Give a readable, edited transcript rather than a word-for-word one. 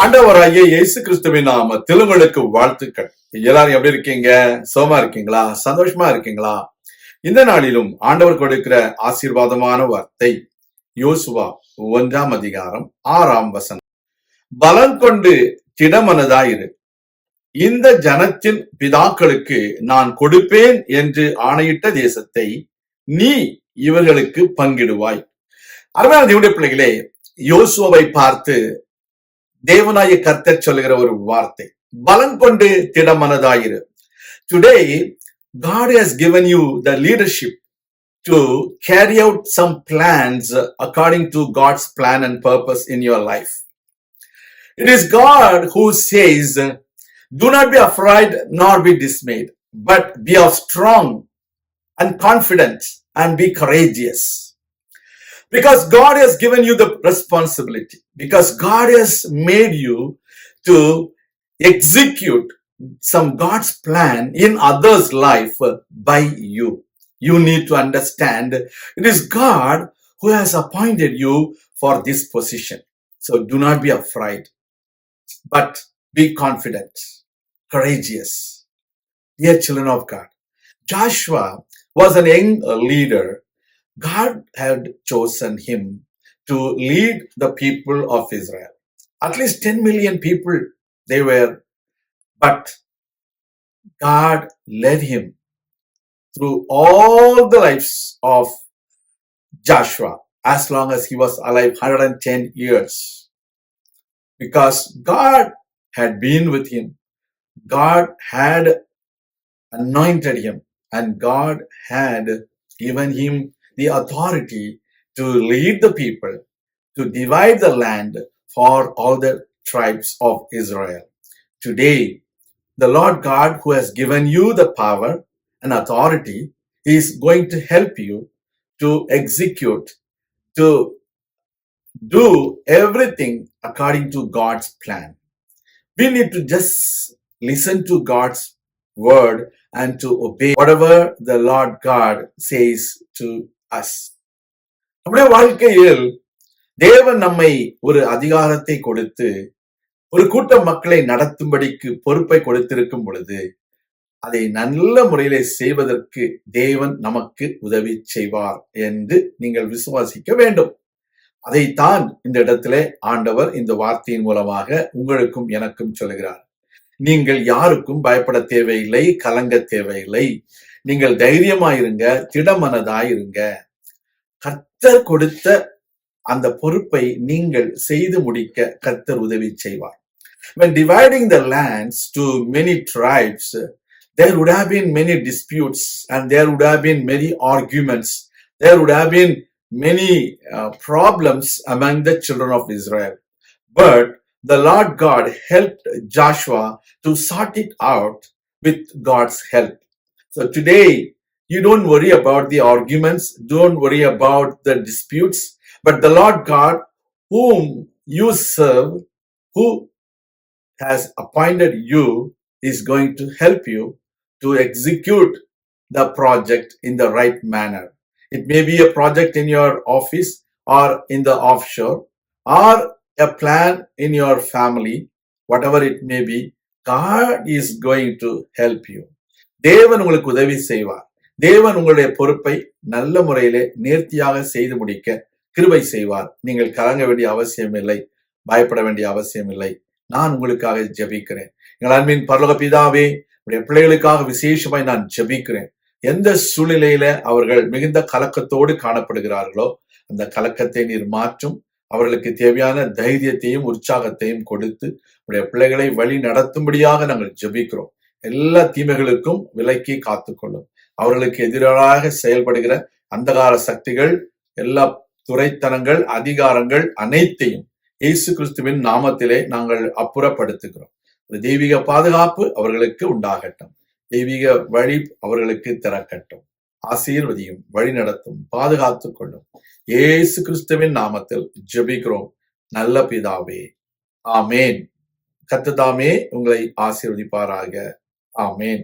ஆண்டவராகிய இயேசு கிறிஸ்துவின் நாமத்தில் உங்களுக்கு வாழ்த்துக்கள். எல்லாரும் எப்படி இருக்கீங்க? சோமா இருக்கீங்களா? சந்தோஷமா இருக்கீங்களா? இந்த நாளிலும் ஆண்டவர் கொடுக்கிற ஆசீர்வாதமான வார்த்தை யோசுவா 1 பலம் கொண்டு திடமனதாயிரு. இந்த ஜனத்தின் பிதாக்களுக்கு நான் கொடுப்பேன் என்று ஆணையிட்ட தேசத்தை நீ இவர்களுக்கு பங்கிடுவாய். அருமையான தேவனுடைய பிள்ளைகளே, யோசுவாவை பார்த்து தேவனாய கர்த்தர் சொல்லுகிற ஒரு வார்த்தை, பலம் கொண்டு திடமனதாயிரு. Today, God has given you the leadership to carry out some plans according to God's plan and purpose in your life. It is God who says, do not be afraid nor be dismayed, but be of strong and confident and be courageous. Because God has given you the responsibility, because God has made you to execute some God's plan in others' life by you. You need to understand it is God who has appointed you for this position. So do not be afraid, but be confident, courageous. Dear children of God, Joshua was a young leader. God had chosen him to lead the people of Israel. At least 10 million people they were, but God led him through all the lives of Joshua as long as he was alive, 110 years. Because God had been with him, God had anointed him, and God had given him the authority to lead the people, to divide the land for all the tribes of Israel. Today, the Lord God who has given you the power and authority is going to help you to execute, to do everything according to God's plan. We need to just listen to God's word and to obey whatever the Lord God says to us. நம்முடைய வாழ்க்கையில் தேவன் நம்மை ஒரு அதிகாரத்தை கொடுத்து ஒரு கூட்ட மக்களை நடத்தும்படிக்கு பொறுப்பை கொடுத்திருக்கும் பொழுது அதை நல்ல முறையிலே செய்வதற்கு தேவன் நமக்கு உதவி செய்வார் என்று நீங்கள் விசுவாசிக்க வேண்டும். அதைத்தான் இந்த இடத்திலே ஆண்டவர் இந்த வார்த்தையின் மூலமாக உங்களுக்கும் எனக்கும் சொல்கிறார். நீங்கள் யாருக்கும் பயப்பட தேவையில்லை, கலங்க தேவையில்லை. நீங்கள் தைரியமாயிருங்க, திடமனதாயிருங்க. கர்த்தர் கொடுத்த அந்த பொறுப்பை நீங்கள் செய்து முடிக்க கர்த்தர் உதவி செய்வார். When dividing the lands to many tribes, there would have been many disputes and there would have been many arguments. There would have been many problems among the children of Israel. But the Lord God helped Joshua to sort it out with God's help. So today, you don't worry about the arguments, don't worry about the disputes, but the Lord God whom you serve, who has appointed you, is going to help you to execute the project in the right manner. It may be a project in your office or in the offshore or a plan in your family, whatever it may be, God is going to help you. தேவன் உங்களுக்கு உதவி செய்வார். தேவன் உங்களுடைய பொறுப்பை நல்ல முறையிலே நேர்த்தியாக செய்து முடிக்க கிருபை செய்வார். நீங்கள் கலங்க வேண்டிய அவசியம் இல்லை, பயப்பட வேண்டிய அவசியம் இல்லை. நான் உங்களுக்காக ஜெபிக்கிறேன். எங்கள் அன்பின் பரலோக பிதாவே, உடைய பிள்ளைகளுக்காக விசேஷமாய் நான் ஜெபிக்கிறேன். எந்த சூழ்நிலையில அவர்கள் மிகுந்த கலக்கத்தோடு காணப்படுகிறார்களோ அந்த கலக்கத்தை நீர் மாற்றும். அவர்களுக்கு தேவையான தைரியத்தையும் உற்சாகத்தையும் கொடுத்து உடைய பிள்ளைகளை வழி நடத்தும்படியாக நாங்கள் ஜெபிக்கிறோம். எல்லா தீமைகளுக்கும் விலக்கி காத்துக்கொள்ளும். அவர்களுக்கு எதிராக செயல்படுகிற அந்தகார சக்திகள், எல்லா துரைத்தனங்கள், அதிகாரங்கள் அனைத்தையும் இயேசு கிறிஸ்துவின் நாமத்திலே நாங்கள் அப்புறப்படுத்துகிறோம். ஒரு தெய்வீக பாதுகாப்பு அவர்களுக்கு உண்டாகட்டும். தெய்வீக வழி அவர்களுக்கு திறக்கட்டும். ஆசீர்வதியும், வழி நடத்தும், பாதுகாத்துக் கொள்ளும். இயேசு கிறிஸ்துவின் நாமத்தில் ஜெபிக்கிறோம் நல்ல பிதாவே, ஆமேன். கர்த்தர் தாமே உங்களை ஆசீர்வதிப்பாராக. ஆமேன்.